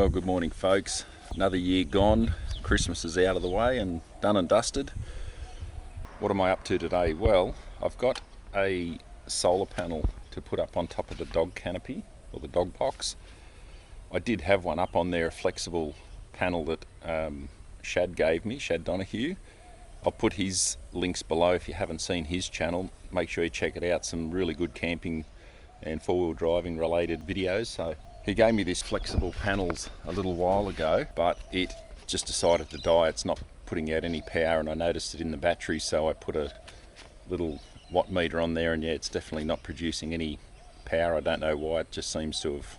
Well, good morning folks. Another year gone, Christmas is out of the way and done and dusted. What am I up to today? Well, I've got a solar panel to put up on top of the dog canopy or the dog box. I did have one up on there, a flexible panel that Shad gave me, Shad Donahue. I'll put his links below if you haven't seen his channel. Make sure you check it out, some really good camping and four-wheel driving related videos. So he gave me this flexible panels a little while ago, but it just decided to die. It's not putting out any power, and I noticed it in the battery, so I put a little watt meter on there, and yeah, it's definitely not producing any power. I don't know why, it just seems to have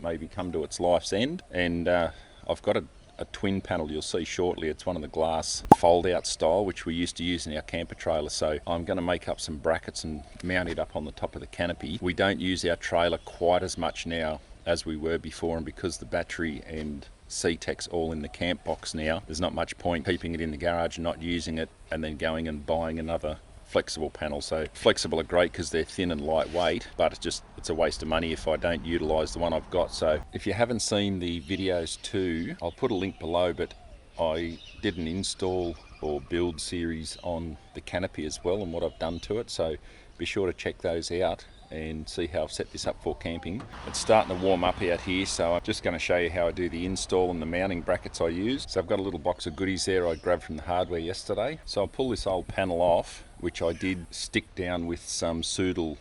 maybe come to its life's end. And I've got a twin panel you'll see shortly. It's one of the glass fold out style which we used to use in our camper trailer, so I'm going to make up some brackets and mount it up on the top of the canopy. We don't use our trailer quite as much now as we were before, and because the battery and C-Tech's all in the camp box now, there's not much point keeping it in the garage and not using it and then going and buying another flexible panel. So flexible are great because they're thin and lightweight, but it's a waste of money if I don't utilize the one I've got. So if you haven't seen the videos too, I'll put a link below, but I did an install or build series on the canopy as well and what I've done to it, so be sure to check those out and see how I've set this up for camping. It's starting to warm up out here, so I'm just going to show you how I do the install and the mounting brackets I use. So I've got a little box of goodies there I grabbed from the hardware yesterday. So I'll pull this old panel off, which I did stick down with some Soodle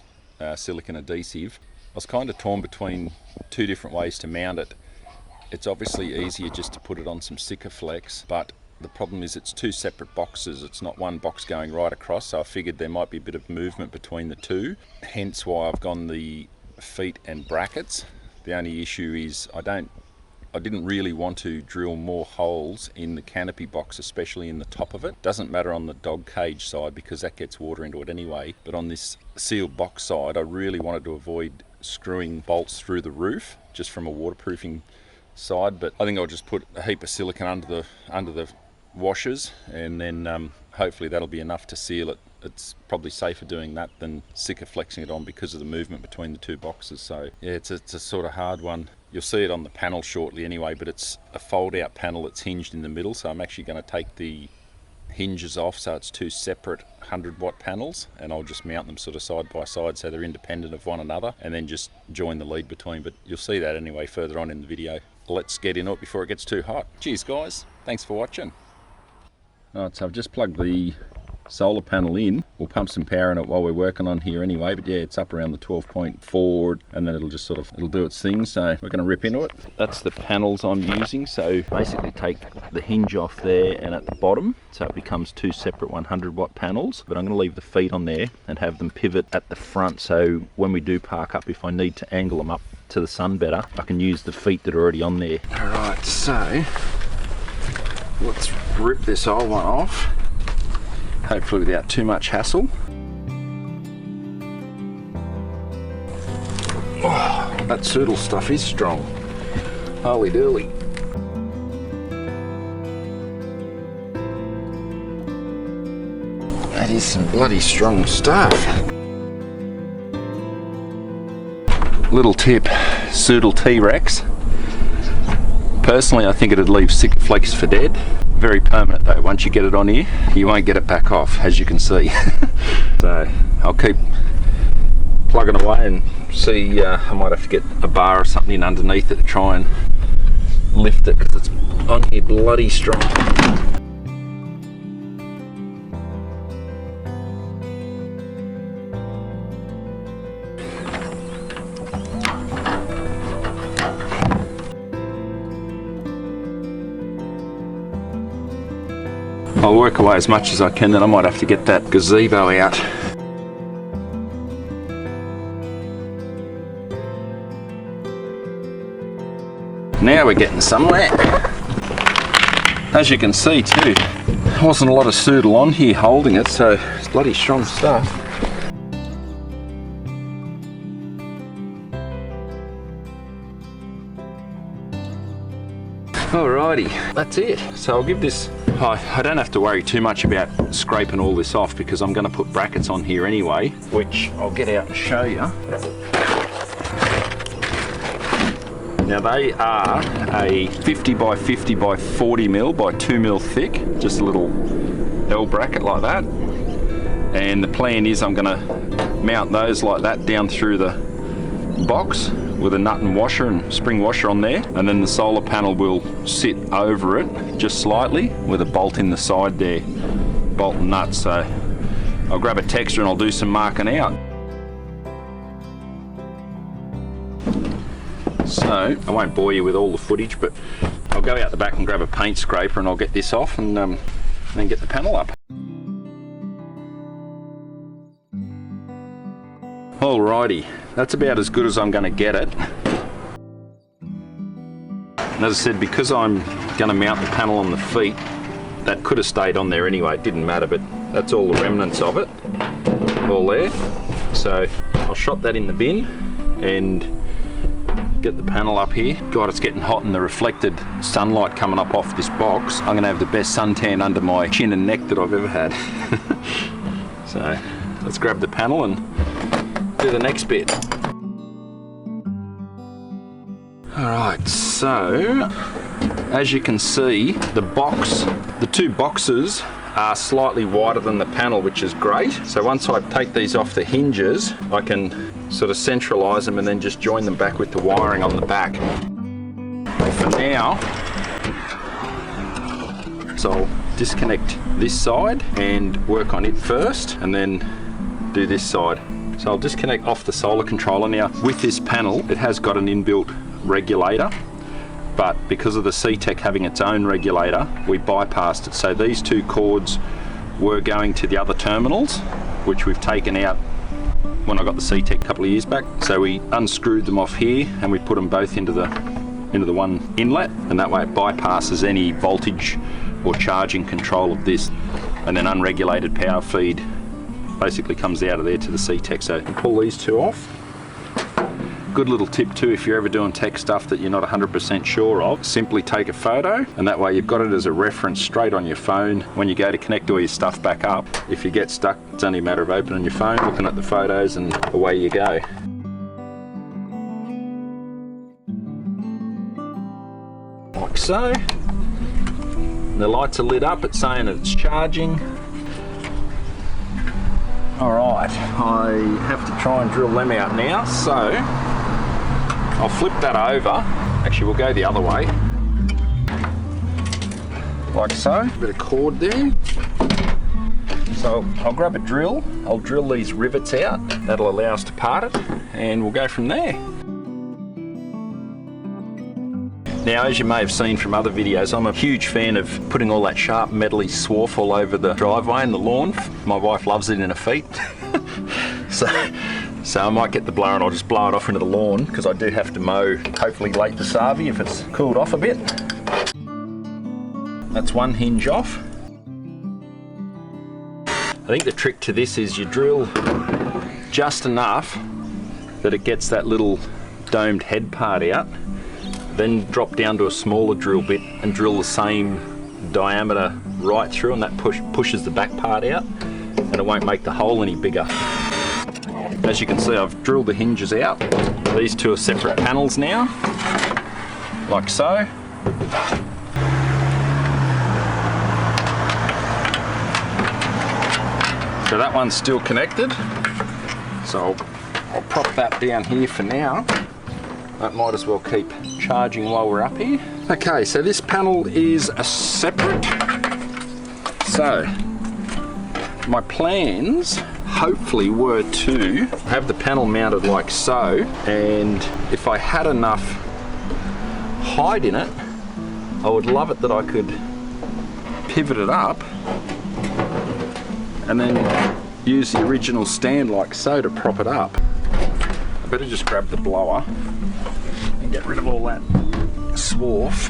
silicone adhesive. I was kind of torn between two different ways to mount it. It's obviously easier just to put it on some Sikaflex, but the problem is it's two separate boxes. It's not one box going right across, so I figured there might be a bit of movement between the two, hence why I've gone the feet and brackets. The only issue is I didn't really want to drill more holes in the canopy box, especially in the top of it. Doesn't matter on the dog cage side because that gets water into it anyway, but on this sealed box side I really wanted to avoid screwing bolts through the roof just from a waterproofing side. But I think I'll just put a heap of silicone under the washers, and then hopefully that'll be enough to seal it. It's probably safer doing that than Sikaflexing it on because of the movement between the two boxes. So yeah, it's a sort of hard one. You'll see it on the panel shortly anyway, but it's a fold out panel that's hinged in the middle, so I'm actually going to take the hinges off so it's two separate 100-watt panels, and I'll just mount them sort of side by side so they're independent of one another, and then just join the lead between. But you'll see that anyway further on in the video. Let's get into it before it gets too hot. Cheers guys, thanks for watching. Alright, so I've just plugged the solar panel in. We'll pump some power in it while we're working on here anyway, but yeah, it's up around the 12.4 and then it'll do its thing, so we're going to rip into it. That's the panels I'm using, so basically take the hinge off there and at the bottom, so it becomes two separate 100-watt panels, but I'm going to leave the feet on there and have them pivot at the front, so when we do park up, if I need to angle them up to the sun better, I can use the feet that are already on there. Alright, so let's rip this old one off, hopefully without too much hassle. Oh, that Soodle stuff is strong. Holy dooly. That is some bloody strong stuff. Little tip, Soodle T-Rex. Personally, I think it'd leave Sikaflex for dead. Very permanent though. Once you get it on here, you won't get it back off, as you can see. So I'll keep plugging away and see. I might have to get a bar or something in underneath it to try and lift it because it's on here bloody strong. I'll work away as much as I can, then I might have to get that gazebo out. Now we're getting somewhere. As you can see too, there wasn't a lot of Soodle on here holding it, so it's bloody strong stuff. Alrighty, that's it. So I'll give this, I don't have to worry too much about scraping all this off because I'm going to put brackets on here anyway, which I'll get out and show you. Now they are a 50 by 50 by 40 mil by 2 mil thick, just a little L bracket like that. And the plan is I'm going to mount those like that down through the box with a nut and washer and spring washer on there, and then the solar panel will sit over it just slightly with a bolt in the side there, bolt and nut. So I'll grab a texture and I'll do some marking out. So I won't bore you with all the footage, but I'll go out the back and grab a paint scraper and I'll get this off and then get the panel up. Alrighty, that's about as good as I'm going to get it. And as I said, because I'm going to mount the panel on the feet, that could have stayed on there anyway, it didn't matter, but that's all the remnants of it, all there. So I'll shot that in the bin and get the panel up here. God, it's getting hot and the reflected sunlight coming up off this box. I'm going to have the best suntan under my chin and neck that I've ever had. So let's grab the panel and do the next bit. Alright, so as you can see, the two boxes are slightly wider than the panel, which is great. So once I take these off the hinges, I can sort of centralise them and then just join them back with the wiring on the back. For now, so I'll disconnect this side and work on it first and then do this side. So I'll disconnect off the solar controller. Now with this panel, it has got an inbuilt regulator, but because of the CTEK having its own regulator, we bypassed it. So these two cords were going to the other terminals, which we've taken out when I got the CTEK a couple of years back. So we unscrewed them off here and we put them both into the one inlet, and that way it bypasses any voltage or charging control of this, and then unregulated power feed basically comes out of there to the CTEK. So you can pull these two off. Good little tip too, if you're ever doing tech stuff that you're not 100% sure of, simply take a photo, and that way you've got it as a reference straight on your phone when you go to connect all your stuff back up. If you get stuck, it's only a matter of opening your phone, looking at the photos, and away you go. Like so. The lights are lit up, it's saying that it's charging. Alright, I have to try and drill them out now, so I'll flip that over. Actually, we'll go the other way. Like so. A bit of cord there. So I'll grab a drill, I'll drill these rivets out. That'll allow us to part it, and we'll go from there. Now, as you may have seen from other videos, I'm a huge fan of putting all that sharp metally swarf all over the driveway and the lawn. My wife loves it in her feet. So I might get the blower and I'll just blow it off into the lawn, because I do have to mow hopefully late this Arvy if it's cooled off a bit. That's one hinge off. I think the trick to this is you drill just enough that it gets that little domed head part out, then drop down to a smaller drill bit and drill the same diameter right through, and that pushes the back part out and it won't make the hole any bigger. As you can see, I've drilled the hinges out. These two are separate panels now, like so. So that one's still connected, so I'll prop that down here for now. That might as well keep charging while we're up here. Okay, so this panel is a separate. So my plans hopefully were to have the panel mounted like so, and if I had enough height in it, I would love it that I could pivot it up and then use the original stand like so to prop it up. I better just grab the blower and get rid of all that swarf.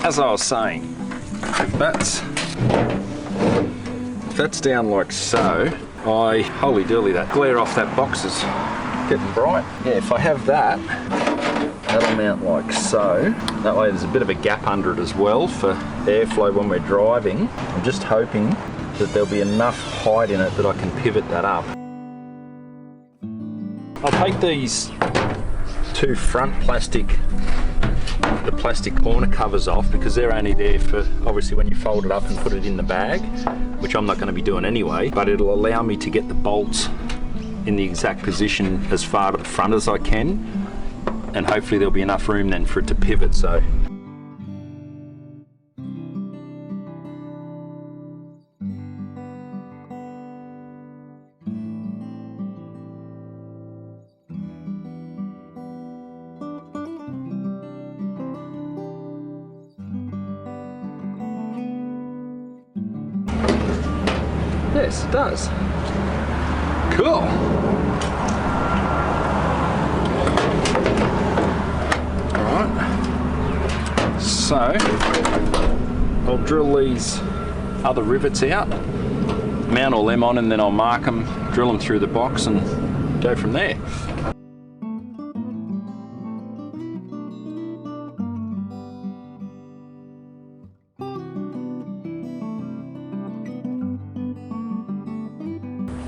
As I was saying, if that's down like so, holy dooly, that glare off that box is getting bright. Yeah, if I have that, that'll mount like so. That way there's a bit of a gap under it as well for airflow when we're driving. I'm just hoping that there'll be enough height in it that I can pivot that up. I'll take these two front plastic corner covers off because they're only there for obviously when you fold it up and put it in the bag, which I'm not going to be doing anyway, but it'll allow me to get the bolts in the exact position as far to the front as I can, and hopefully there'll be enough room then for it to pivot. So yes, it does. Cool. Alright. So, I'll drill these other rivets out, mount all them on, and then I'll mark them, drill them through the box and go from there.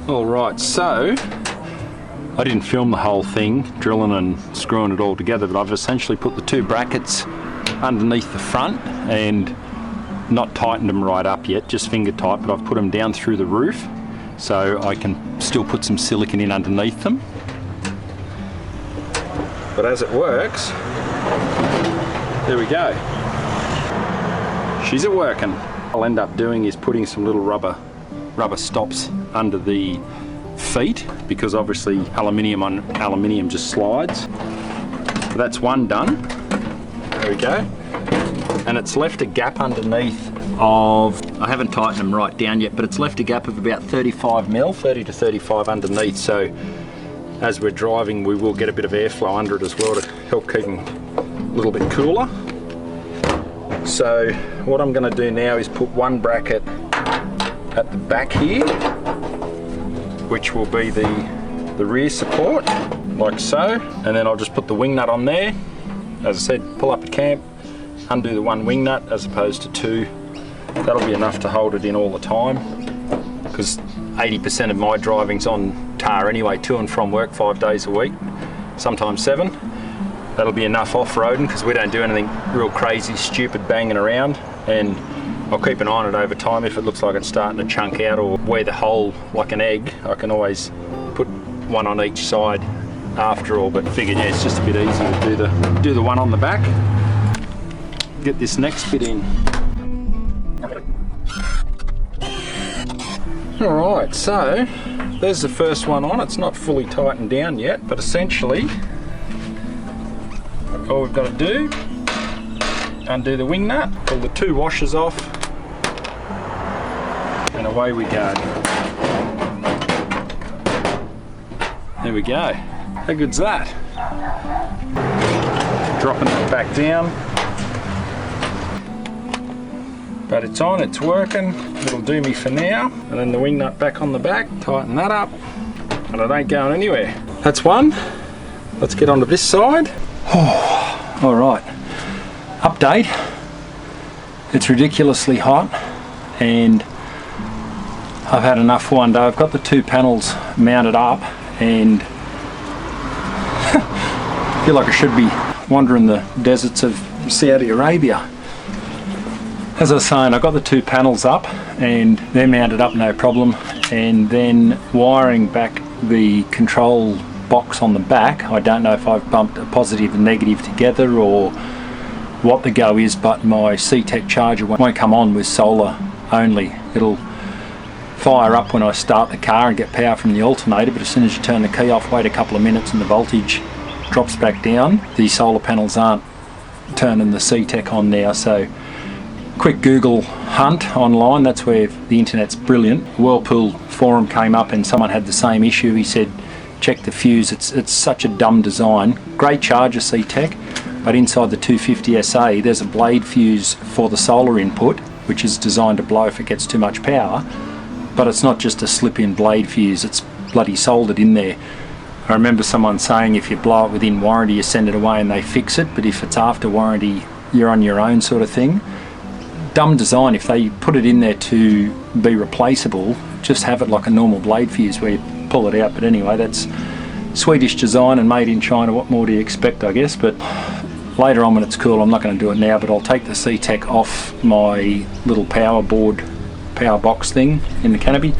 Alright, so I didn't film the whole thing, drilling and screwing it all together, but I've essentially put the two brackets underneath the front and not tightened them right up yet, just finger tight, but I've put them down through the roof so I can still put some silicone in underneath them. But as it works, there we go. She's working. What I'll end up doing is putting some little rubber stops under the feet, because obviously aluminium on aluminium just slides. So that's one done. There we go. And it's left a gap underneath of, I haven't tightened them right down yet, but it's left a gap of about 35 mil, 30 to 35 underneath. So as we're driving, we will get a bit of airflow under it as well to help keep them a little bit cooler. So what I'm going to do now is put one bracket at the back here, which will be the rear support, like so, and then I'll just put the wing nut on there. As I said, pull up at camp, undo the one wing nut as opposed to two. That'll be enough to hold it in all the time, because 80% of my driving's on tar anyway, to and from work 5 days a week, sometimes 7. That'll be enough off-roading because we don't do anything real crazy, stupid banging around, and I'll keep an eye on it over time. If it looks like it's starting to chunk out or wear the hole like an egg, I can always put one on each side after all, but figured, yeah, it's just a bit easier to do the one on the back. Get this next bit in. Alright, so there's the first one on. It's not fully tightened down yet, but essentially all we've got to do, undo the wing nut, pull the two washers off, and away we go. There we go. How good's that? Dropping it back down. But it's on, it's working. It'll do me for now. And then the wing nut back on the back, tighten that up, and it ain't going anywhere. That's one. Let's get onto this side. Oh, all right. Update. It's ridiculously hot, and I've had enough for one day. I've got the two panels mounted up, and I feel like I should be wandering the deserts of Saudi Arabia. As I was saying, I've got the two panels up and they're mounted up no problem, and then wiring back the control box on the back. I don't know if I've bumped a positive and negative together or what the go is, but my CTEK charger won't come on with solar only. It'll fire up when I start the car and get power from the alternator, but as soon as you turn the key off, wait a couple of minutes and the voltage drops back down. The solar panels aren't turning the CTEK on now, so quick Google hunt online, that's where the internet's brilliant. Whirlpool forum came up and someone had the same issue. He said check the fuse, it's such a dumb design. Great charger CTEK, but inside the 250 SA there's a blade fuse for the solar input, which is designed to blow if it gets too much power, but it's not just a slip-in blade fuse, it's bloody soldered in there. I remember someone saying if you blow it within warranty you send it away and they fix it, but if it's after warranty you're on your own, sort of thing. Dumb design. If they put it in there to be replaceable, just have it like a normal blade fuse where you pull it out. But anyway, that's Swedish design and made in China. What more do you expect, I guess? But later on when it's cool, I'm not going to do it now, but I'll take the CTEK off my little power box thing in the canopy.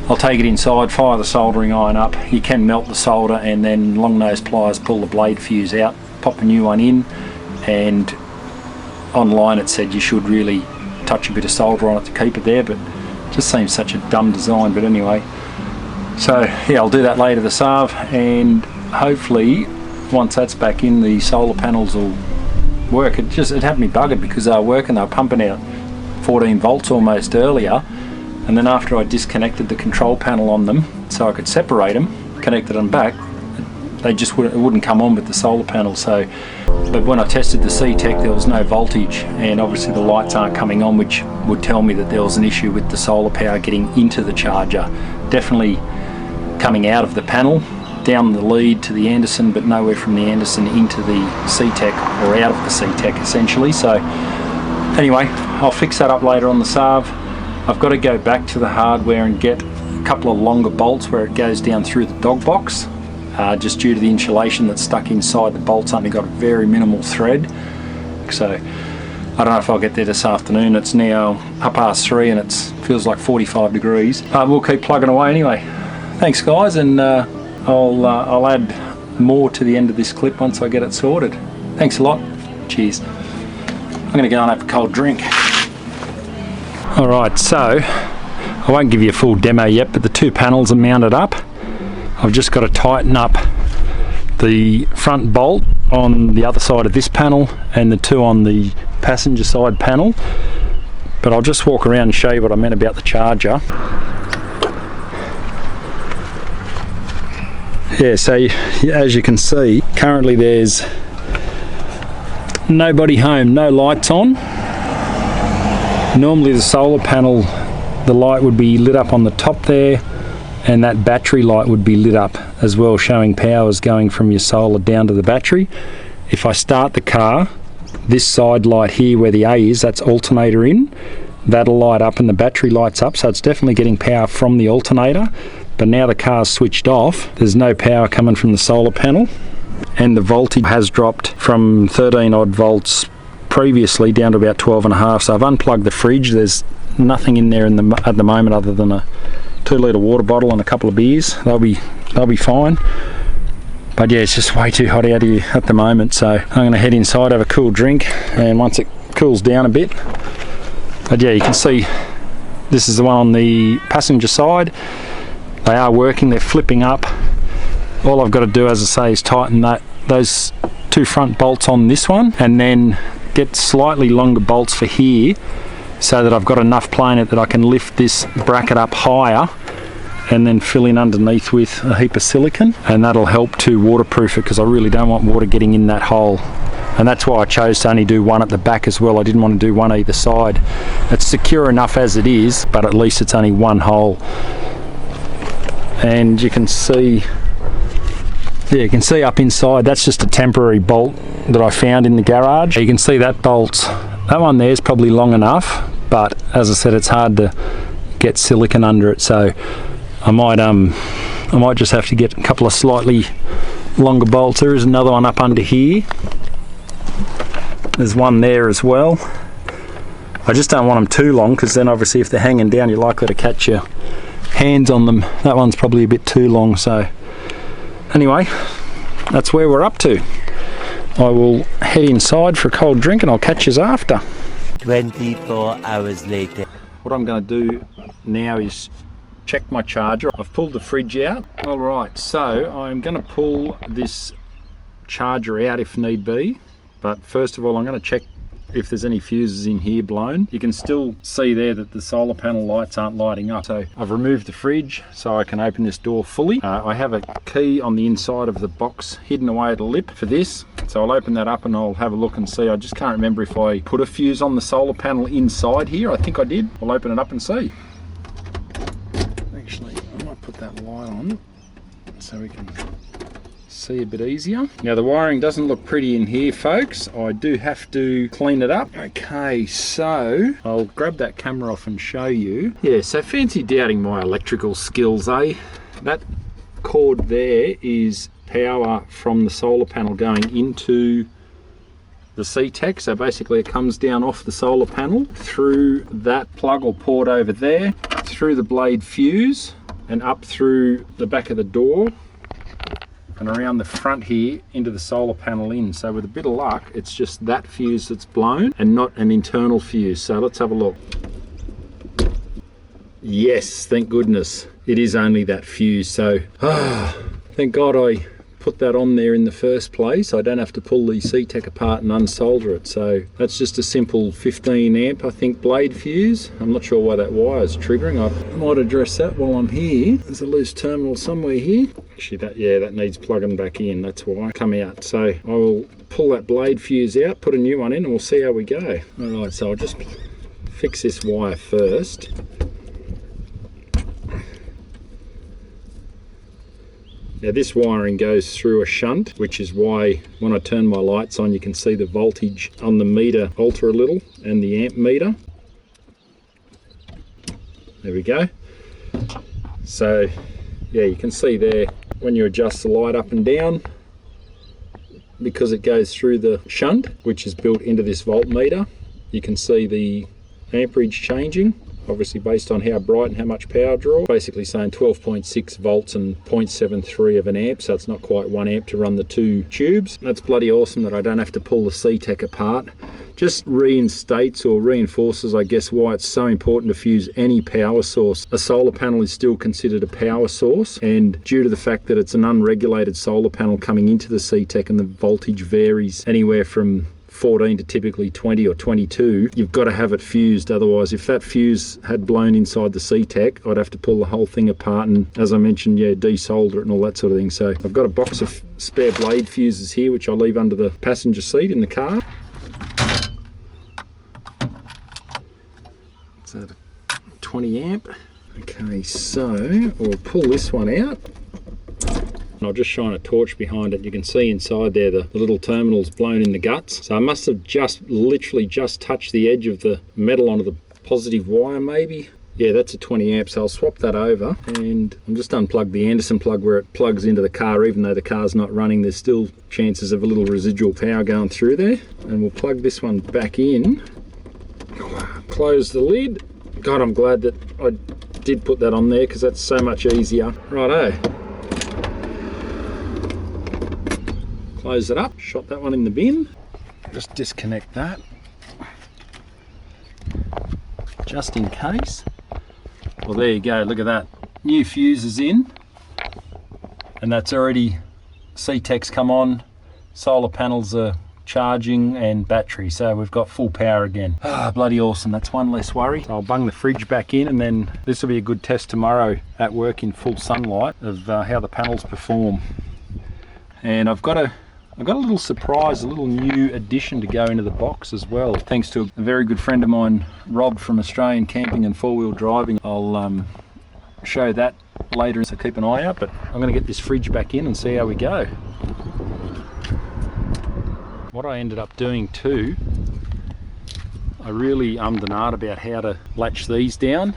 I'll take it inside, fire the soldering iron up. You can melt the solder, and then long nose pliers pull the blade fuse out, pop a new one in, and online it said you should really touch a bit of solder on it to keep it there, but it just seems such a dumb design. But anyway, so yeah, I'll do that later this ARV, and hopefully once that's back in, the solar panels will work. It had me buggered because they were working, they were pumping out 14 volts almost earlier, and then after I disconnected the control panel on them so I could separate them, connected them back, they just wouldn't come on with the solar panel. So, but when I tested the CTEK, there was no voltage, and obviously the lights aren't coming on, which would tell me that there was an issue with the solar power getting into the charger. Definitely coming out of the panel, down the lead to the Anderson, but nowhere from the Anderson into the CTEK, or out of the CTEK essentially. So anyway, I'll fix that up later on the SARV. I've got to go back to the hardware and get a couple of longer bolts where it goes down through the dog box, just due to the insulation that's stuck inside. The bolt's only got a very minimal thread, so I don't know if I'll get there this afternoon. It's now 3:30 and it feels like 45 degrees. We'll keep plugging away anyway. Thanks guys, and I'll add more to the end of this clip once I get it sorted. Thanks a lot. Cheers. I'm going to go and have a cold drink. Alright, so I won't give you a full demo yet, but the two panels are mounted up. I've just got to tighten up the front bolt on the other side of this panel and the two on the passenger side panel. But I'll just walk around and show you what I meant about the charger. Yeah, so as you can see, currently there's nobody home, no lights on. Normally the solar panel, the light would be lit up on the top there, and that battery light would be lit up as well, showing powers going from your solar down to the battery. If I start the car, this side light here where the A is, that's alternator in, that'll light up and the battery lights up, so it's definitely getting power from the alternator. But now the car's switched off, there's no power coming from the solar panel, and the voltage has dropped from 13 odd volts previously down to about 12.5. So I've unplugged the fridge. There's nothing in there at the moment other than a 2-litre water bottle and a couple of beers. They'll be fine. But yeah, it's just way too hot out here at the moment, so I'm going to head inside, have a cool drink, and once it cools down a bit. But yeah, you can see this is the one on the passenger side. They are working, they're flipping up. All I've got to do, as I say, is tighten those two front bolts on this one, and then get slightly longer bolts for here so that I've got enough play in it that I can lift this bracket up higher and then fill in underneath with a heap of silicone, and that'll help to waterproof it, because I really don't want water getting in that hole. And that's why I chose to only do one at the back as well. I didn't want to do one either side. It's secure enough as it is, but at least it's only one hole. And you can see, yeah, you can see up inside, that's just a temporary bolt that I found in the garage. You can see that bolt, that one there is probably long enough, but as I said, it's hard to get silicone under it, so I might just have to get a couple of slightly longer bolts. There is another one up under here. There's one there as well. I just don't want them too long, because then obviously if they're hanging down, you're likely to catch your hands on them. That one's probably a bit too long. So anyway, that's where we're up to. I will head inside for a cold drink and I'll catch you after. 24 hours later. What I'm going to do now is check my charger. I've pulled the fridge out. Alright, so I'm going to pull this charger out if need be, but first of all I'm going to check if there's any fuses in here blown. You can still see there that the solar panel lights aren't lighting up. So I've removed the fridge so I can open this door fully. I have a key on the inside of the box hidden away at a lip for this. So I'll open that up and I'll have a look and see. I just can't remember if I put a fuse on the solar panel inside here. I think I did. I'll open it up and see. Actually, I might put that light on so we can see a bit easier. Now the wiring doesn't look pretty in here, folks. I do have to clean it up. Okay, so I'll grab that camera off and show you. Yeah, so fancy doubting my electrical skills, eh? That cord there is power from the solar panel going into the CTEC. So basically it comes down off the solar panel through that plug or port over there, through the blade fuse and up through the back of the door and around the front here into the solar panel in. So with a bit of luck, it's just that fuse that's blown and not an internal fuse. So let's have a look. Yes, thank goodness. It is only that fuse. So, thank God I put that on there in the first place. I don't have to pull the CTEC apart and unsolder it. So that's just a simple 15 amp, I think, blade fuse. I'm not sure why that wire is triggering. I might address that while I'm here. There's a loose terminal somewhere here. Actually, that needs plugging back in. That's why. Come out. So I will pull that blade fuse out, put a new one in, and we'll see how we go. All right, so I'll just fix this wire first. Now this wiring goes through a shunt, which is why when I turn my lights on you can see the voltage on the meter alter a little and the amp meter. There we go. So yeah, you can see there when you adjust the light up and down, because it goes through the shunt, which is built into this voltmeter, you can see the amperage changing, obviously based on how bright and how much power draw. Basically saying 12.6 volts and 0.73 of an amp, so it's not quite 1 amp to run the two tubes. That's bloody awesome that I don't have to pull the CTEC apart. Just reinstates or reinforces, I guess, why it's so important to fuse any power source. A solar panel is still considered a power source, and due to the fact that it's an unregulated solar panel coming into the CTEC and the voltage varies anywhere from 14 to typically 20 or 22, you've got to have it fused. Otherwise, if that fuse had blown inside the CTEC, I'd have to pull the whole thing apart and, as I mentioned, yeah, desolder it and all that sort of thing. So I've got a box of spare blade fuses here, which I'll leave under the passenger seat in the car. So 20 amp. Okay, so we'll pull this one out. And I'll just shine a torch behind it. You can see inside there the little terminal's blown in the guts. So I must have literally just touched the edge of the metal onto the positive wire maybe. Yeah, that's a 20 amp, so I'll swap that over. And I'm just unplugged the Anderson plug where it plugs into the car. Even though the car's not running, there's still chances of a little residual power going through there. And we'll plug this one back in. Close the lid. God, I'm glad that I did put that on there because that's so much easier. Righto. Close it up, shot that one in the bin. Just disconnect that, just in case. Well, there you go, look at that. New fuse is in, and that's already, CTEC's come on, solar panels are charging and battery, so we've got full power again. Bloody awesome, that's one less worry. So I'll bung the fridge back in, and then this will be a good test tomorrow at work in full sunlight of how the panels perform. And I've got a little surprise, a little new addition to go into the box as well. Thanks to a very good friend of mine, Rob from Australian Camping and Four-Wheel Driving. I'll show that later, so keep an eye out. But I'm going to get this fridge back in and see how we go. What I ended up doing too, I really ummed and ahed about how to latch these down.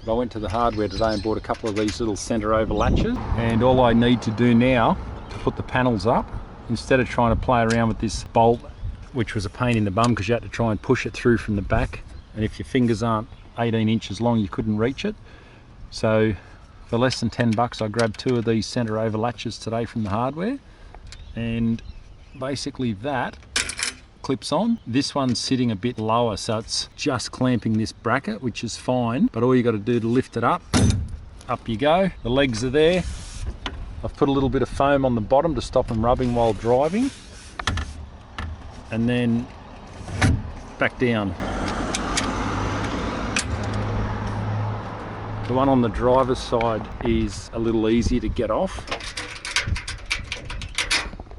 But I went to the hardware today and bought a couple of these little centre over latches. And all I need to do now to put the panels up, instead of trying to play around with this bolt, which was a pain in the bum because you had to try and push it through from the back, and if your fingers aren't 18 inches long you couldn't reach it. So for less than 10 bucks I grabbed 2 of these centre over latches today from the hardware, and basically that clips on. This one's sitting a bit lower, so it's just clamping this bracket, which is fine, but all you got to do to lift it up you go. The legs are there. I've put a little bit of foam on the bottom to stop them rubbing while driving, and then back down. The one on the driver's side is a little easier to get off,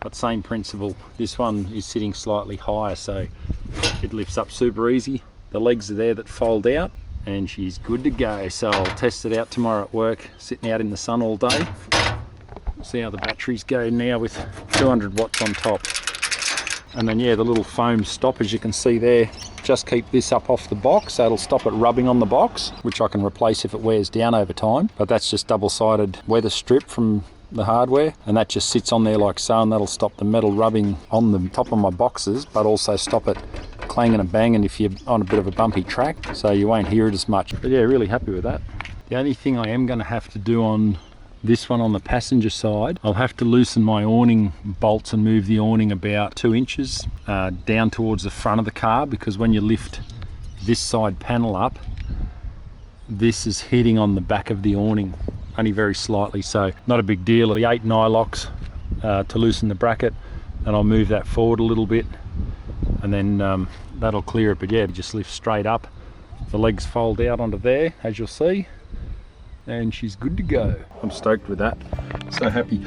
but same principle. This one is sitting slightly higher, so it lifts up super easy. The legs are there that fold out, and she's good to go. So I'll test it out tomorrow at work, sitting out in the sun all day. See how the batteries go now with 200 watts on top. And then yeah, the little foam stop, as you can see there, just keep this up off the box, so it'll stop it rubbing on the box, which I can replace if it wears down over time. But that's just double-sided weather strip from the hardware, and that just sits on there like so, and that'll stop the metal rubbing on the top of my boxes, but also stop it clanging and banging if you're on a bit of a bumpy track, so you won't hear it as much. But yeah, really happy with that. The only thing I am going to have to do on this one on the passenger side, I'll have to loosen my awning bolts and move the awning about 2 inches down towards the front of the car, because when you lift this side panel up, this is hitting on the back of the awning, only very slightly, so not a big deal. The 8 nylocks to loosen the bracket, and I'll move that forward a little bit, and then that'll clear it. But yeah, just lift straight up, the legs fold out onto there, as you'll see, and she's good to go. I'm stoked with that, so happy.